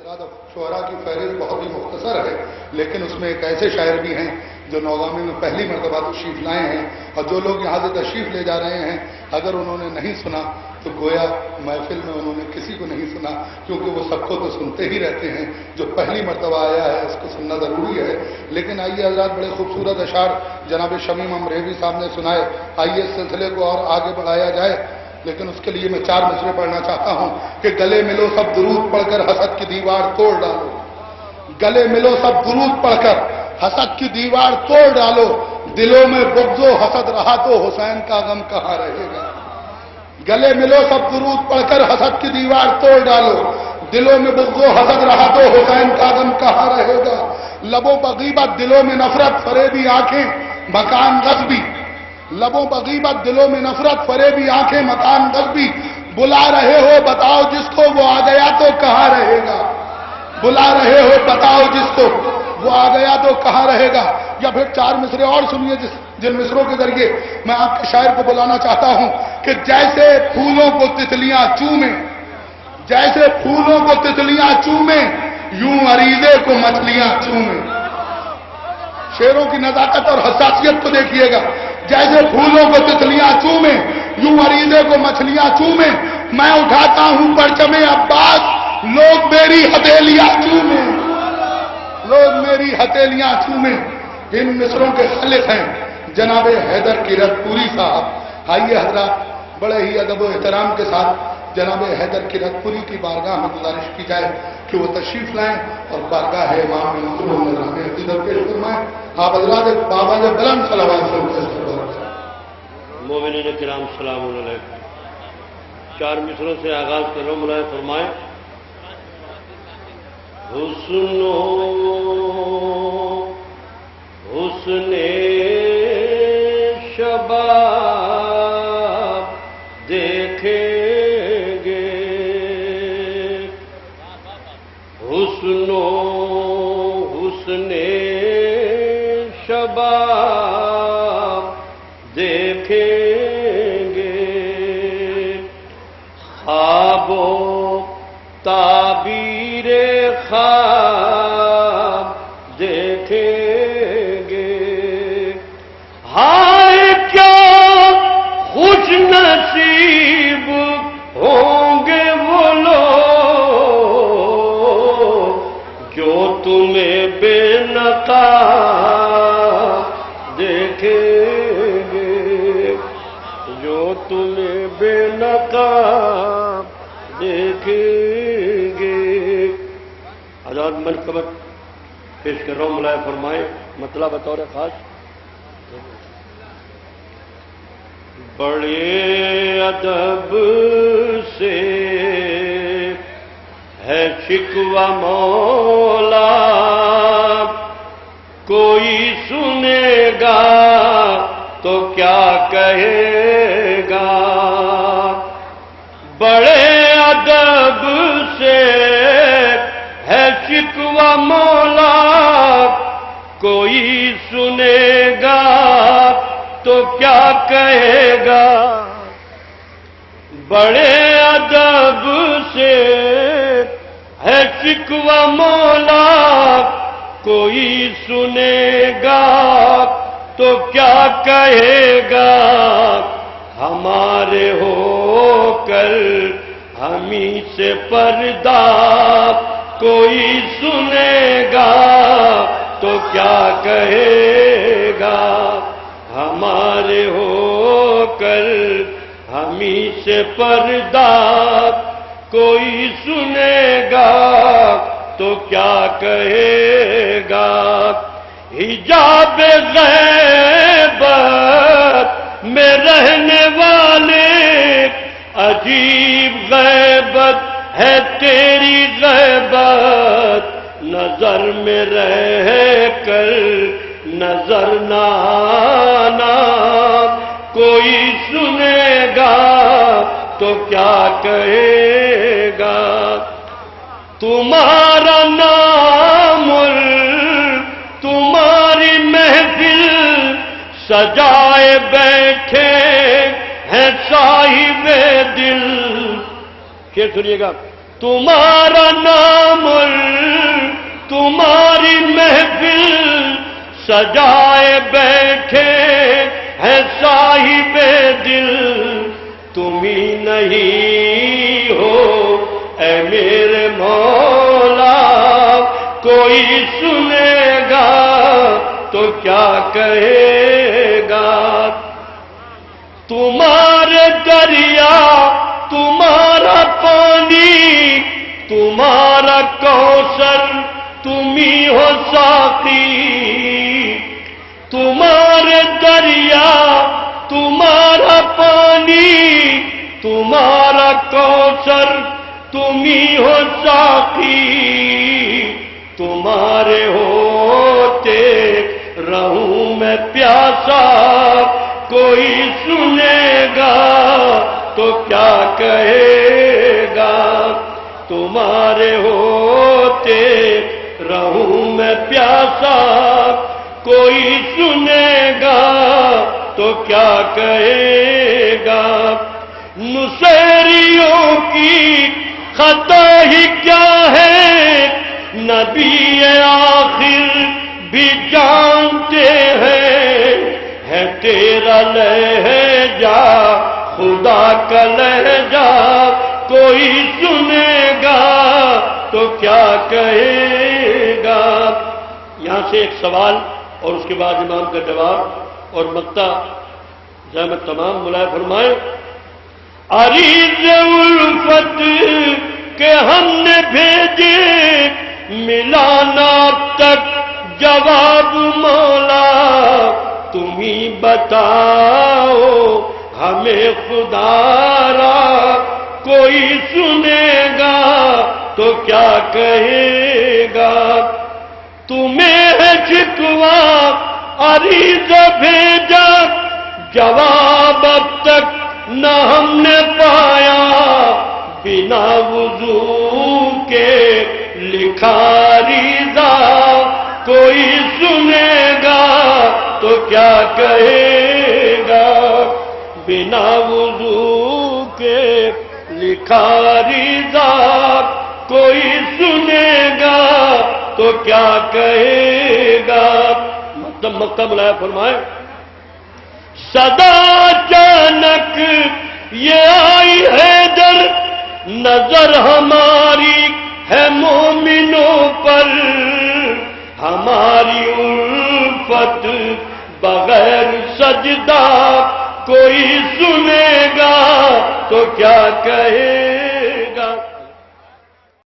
حضرات شعراء کی فہرست بہت ہی مختصر ہے، لیکن اس میں ایک ایسے شاعر بھی ہیں جو نوگامی میں پہلی مرتبہ تشریف لائے ہیں، اور جو لوگ یہاں سے تشریف لے جا رہے ہیں اگر انہوں نے نہیں سنا تو گویا محفل میں انہوں نے کسی کو نہیں سنا، کیونکہ وہ سب کو تو سنتے ہی رہتے ہیں، جو پہلی مرتبہ آیا ہے اس کو سننا ضروری ہے۔ لیکن آئیے حضرات، بڑے خوبصورت اشعار جناب شمیم امریوی صاحب نے سنائے، آئیے اس سلسلے کو اور آگے بڑھایا جائے، لیکن اس کے لیے میں 4 مصرے پڑھنا چاہتا ہوں کہ گلے ملو سب درود پڑھ کر حسد کی دیوار توڑ ڈالو، گلے ملو سب درود پڑھ کر حسد کی دیوار توڑ ڈالو، دلوں میں بغض و حسد رہا تو حسین کا غم کہاں رہے گا، گلے ملو سب درود پڑھ کر حسد کی دیوار توڑ ڈالو، دلوں میں بغض و حسد رہا تو حسین کا غم کہاں رہے گا، لبوں پر غیبت دلوں میں نفرت فریبی آنکھیں مکان غصبی، لبوں پر غیبت دلوں میں نفرت فریبی آنکھیں مکان غصبی، بلا رہے ہو بتاؤ جس کو وہ آ گیا تو کہاں رہے گا، بلا رہے ہو بتاؤ جس کو وہ آ گیا تو کہاں رہے گا۔ یا پھر 4 مصرے اور سنیے جن مصروں کے ذریعے میں آپ کے شاعر کو بلانا چاہتا ہوں کہ جیسے پھولوں کو تتلیاں چومیں، جیسے پھولوں کو تتلیاں چومیں یوں عریضے کو مچھلیاں چومیں، شعروں کی نزاکت اور حساسیت کو دیکھیے گا، جیسے پھولوں کو تتلیاں چومیں یوں عریضے کو مچھلیاں چومیں، میں اٹھاتا ہوں پرچم عباس لوگ میری ہتھیلیاں چومیں، لوگ میری ہتھیلیاں چومیں۔ ان مصروں کے خالق ہیں جناب حیدر کیرت پوری صاحب۔ آئیے حضرات، بڑے ہی ادب و احترام کے ساتھ جناب حیدر کیرت پوری کی بارگاہ میں گزارش کی جائے کہ وہ تشریف لائیں اور بارگاہ امام میں نظرانے عقیدت پیش فرمائیں۔ آپ حضرات ایک بابا نے بلند صلوات سے مومنین کرام السلام علیکم۔ 4 مصروں سے آغاز کر رہا ہوں، ملائے فرمائیں۔ حسن شباب دیکھیں گے، حسن شباب دیکھیں گے، خواب و تعبیر خواب دیکھیں گے، ہائے کیا خوش نصیب ہوں گے وہ لوگ جو تمہیں بے نقاب دیکھیں گے، جو تمہیں بے نقاب دیکھیں گے۔ آزاد منقبت پیش کر رہا ہوں، ملائے فرمائیں۔ مطلب بطور خاص، بڑے ادب سے ہے شکوہ مولا، کوئی سنے گا تو کیا کہے گا، بڑے ادب سے ہے شکوہ مولا، کوئی سنے گا تو کیا کہے گا، بڑے ادب سے ہے شکوہ مولا، کوئی سنے گا تو کیا کہے گا، ہمارے ہو کر ہمیں سے پردہ کوئی سنے گا تو کیا کہے گا، ہمارے ہو کر ہمیں سے پردہ کوئی سنے گا تو کیا کہے گا، حجاب غیبت میں رہنے والے عجیب غیبت ہے تیری غیبت، نظر میں رہ کر نظر نہ آنا، کوئی سنے گا تو کیا کہے گا، تمہارا نام تمہاری محفل سجائے بیٹھے ہیں صاحب دل، یہ سنیے گا، تمہارا نام سجائے بیٹھے ہیں صاحب دل، تم ہی نہیں ہو اے میرے مولا، کوئی سنے گا تو کیا کہے گا؟ تمہارے دریا، تمہارا پانی، تمہارا کوثر، تم ہی ہو ساقی، تمہارے دریا، تمہارا پانی، تمہارا کوثر، تم ہی ہو ساقی، تمہارے ہوتے رہوں میں پیاسا، کوئی سنے گا تو کیا کہے گا؟ تمہارے ہوتے رہوں میں پیاسا، کوئی سنے گا تو کیا کہے گا؟ نصیریوں کی خطا ہی کیا ہے، نبی آخر بھی جانتے ہیں، ہے تیرا لہجہ خدا کا لہجہ، کوئی سنے گا تو کیا کہے گا؟ یہاں سے ایک سوال اور اس کے بعد امام کا جواب اور مقطع زحمت تمام ملائے فرمائے۔ عریض الفت کہ ہم نے بھیجے، ملا نہ اب تک جواب مولا، تم ہی بتاؤ ہمیں خدا را، کوئی سنے گا تو کیا کہے گا؟ تمہیں ہے شکوا عریضہ بھیجا، جواب اب تک نہ ہم نے پایا، بنا وضو کے لکھا عریضہ، کوئی سنے گا تو کیا کہے گا؟ بنا وضو کے لکھا عریضہ، کوئی سنے گا تو کیا کہے گا؟ مکتب لائے فرمائے۔ صدا اچانک یہ آئی ہے در، نظر ہماری ہے مومنوں پر، ہماری الفت بغیر سجدہ، کوئی سنے گا تو کیا کہے